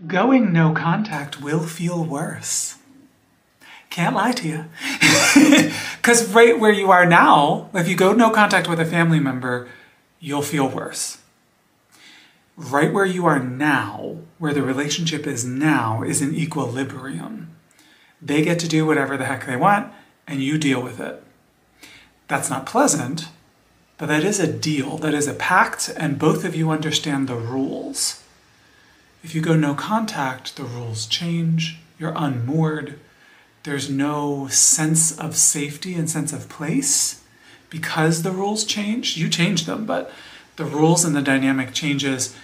Going no contact will feel worse. Can't lie to you. Because right where you are now, if you go no contact with a family member, you'll feel worse. Right where you are now, where the relationship is now, is in equilibrium. They get to do whatever the heck they want, and you deal with it. That's not pleasant, but that is a deal, that is a pact, and both of you understand the rules. If you go no contact, the rules change, you're unmoored, there's no sense of safety and sense of place because the rules change. You change them, but the rules and the dynamic changes,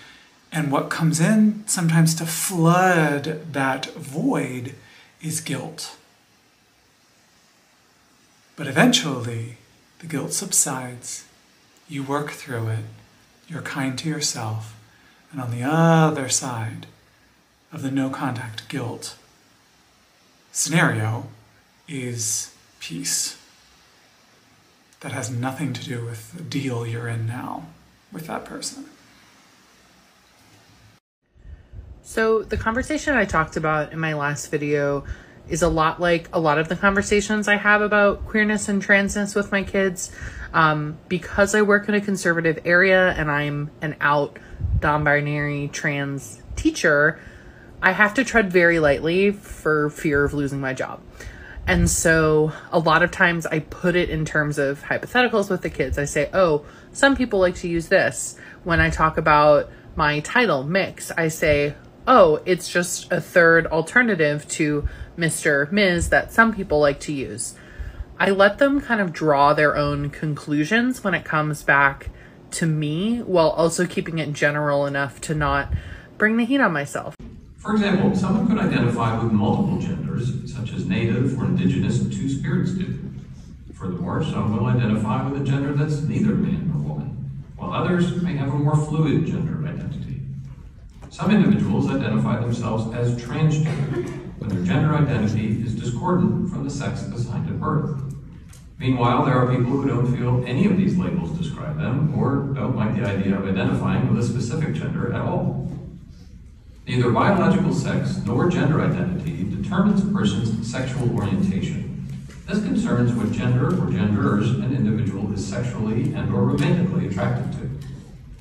and what comes in sometimes to flood that void is guilt. But eventually, the guilt subsides, you work through it, you're kind to yourself, and on the other side of the no contact guilt scenario is peace. That has nothing to do with the deal you're in now with that person. So the conversation I talked about in my last video is a lot like a lot of the conversations I have about queerness and transness with my kids. Because I work in a conservative area and I'm an out non-binary trans teacher, I have to tread very lightly for fear of losing my job. And so a lot of times I put it in terms of hypotheticals with the kids. I say, oh, some people like to use this. When I talk about my title, mix, I say, oh, it's just a third alternative to Mr., Ms. that some people like to use. I let them kind of draw their own conclusions when it comes back to me, while also keeping it general enough to not bring the heat on myself. For example, someone could identify with multiple genders, such as Native or Indigenous and Two-Spirits do. Furthermore, some will identify with a gender that's neither man nor woman, while others may have a more fluid gender identity. Some individuals identify themselves as transgender, when their gender identity is discordant from the sex assigned at birth. Meanwhile, there are people who don't feel any of these labels describe them, or don't like the idea of identifying with a specific gender at all. Neither biological sex nor gender identity determines a person's sexual orientation. This concerns what gender or genders an individual is sexually and or romantically attracted to.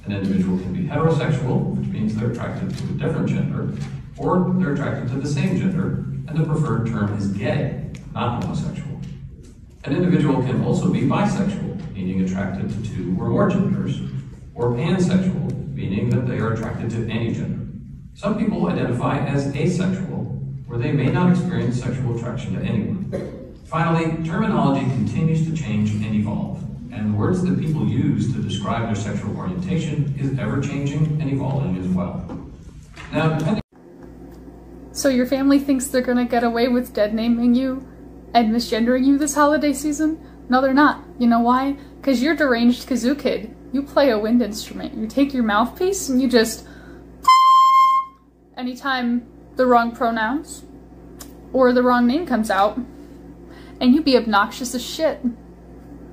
An individual can be heterosexual, which means they're attracted to a different gender, or they're attracted to the same gender, and the preferred term is gay, not homosexual. An individual can also be bisexual, meaning attracted to two or more genders, or pansexual, meaning that they are attracted to any gender. Some people identify as asexual, where they may not experience sexual attraction to anyone. Finally, terminology continues to change and evolve, and the words that people use to describe their sexual orientation is ever-changing and evolving as well. Now, depending... So your family thinks they're gonna get away with dead-naming you and misgendering you this holiday season? No, they're not. You know why? Because you're deranged kazoo kid. You play a wind instrument. You take your mouthpiece and you just... anytime the wrong pronouns or the wrong name comes out, and you be obnoxious as shit.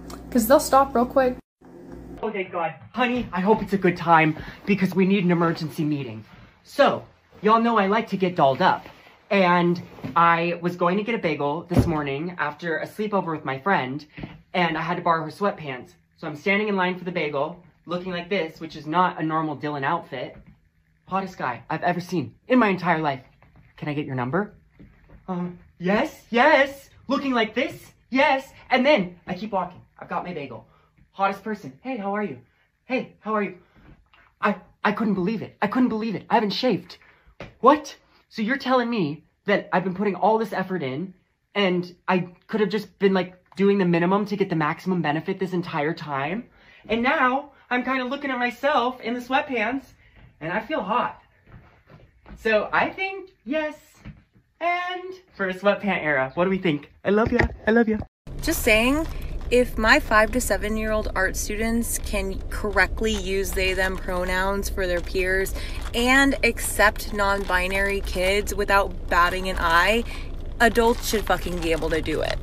Because they'll stop real quick. Oh, thank God. Honey, I hope it's a good time because we need an emergency meeting. So, y'all know I like to get dolled up. And I was going to get a bagel this morning after a sleepover with my friend, and I had to borrow her sweatpants. So I'm standing in line for the bagel, looking like this, which is not a normal Dylan outfit. Hottest guy I've ever seen in my entire life. Can I get your number? Yes. Looking like this? Yes. And then I keep walking. I've got my bagel. Hottest person. Hey, how are you? Hey, how are you? I couldn't believe it. I haven't shaved. What? So you're telling me that I've been putting all this effort in and I could have just been like doing the minimum to get the maximum benefit this entire time? And now I'm kind of looking at myself in the sweatpants and I feel hot. So I think yes. And for a sweatpant era, what do we think? I love ya. Just saying, if my 5 to 7 year old art students can correctly use they them pronouns for their peers and accept non-binary kids without batting an eye, adults should fucking be able to do it.